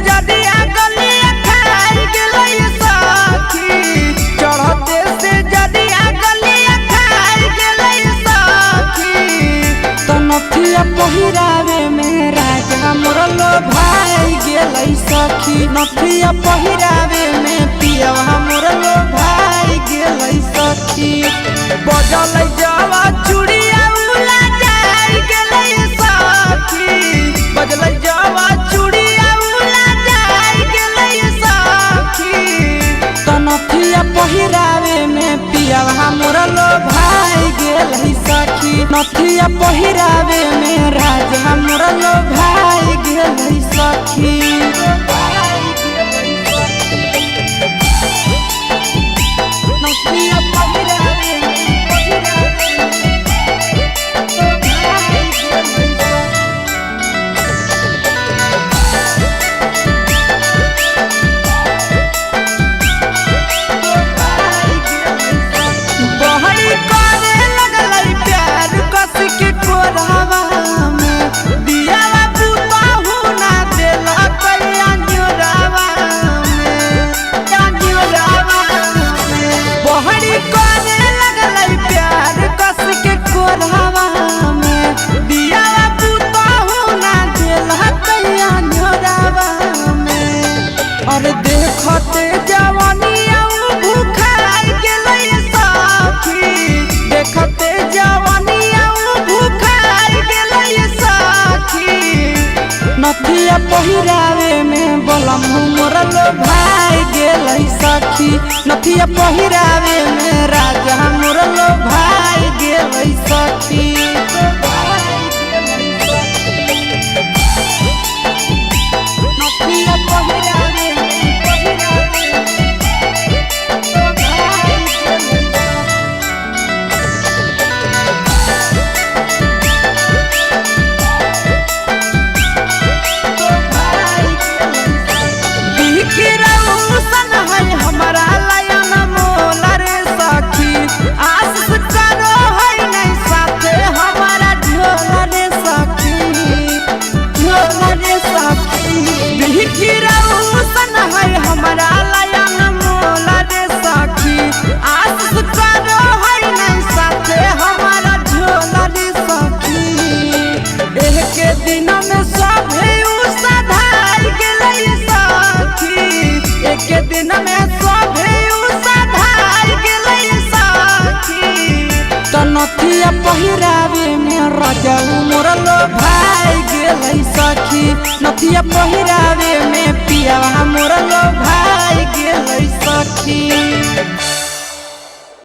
जदिया गलिया खाई गेलै सखी चढ़ते से जदिया गलिया खाई गेलै सखी तो नथिया पहिरावे में राजा मोर लो भाई गेलै सखी नथिया पहिरावे में पियवा मोर लो भाई गेलै सखी बजल जावा चूड़िया उला जाई गेलै सखी बजल जावा चूड़िया उला जाई गेलै सखी तो नथिया पहिरावे में पियवा मोर लो भाई गेलै सखी नथिया पहिरावे में राजा मोर लो भाई गेलै सखी अरे देखते जवानिया भूखाई गेलै सखी देखते जवानिया भूखाई गेलै सखी नथिया पहिरावे में बलम मोर लो भाई गेलै सखी नथिया पहिरावे में राजा मोर लो भाई गेलै सखी नथिया पहिरावे हमारा लायन मोल रे सखी आस करो है नहीं साथे हमारा झोल रे सखी बिखिरौसन है हमारा लायन मोल रे सखी आस करो है नहीं साथे हमारा झोल रे सखी एक दिन में सब सधार गेलै सखी एक दिन में सब सधार गेलै सखी तो नथिया पहिरावे में राजा मोर लो भाई गेलै सखी नथिया पहिरावे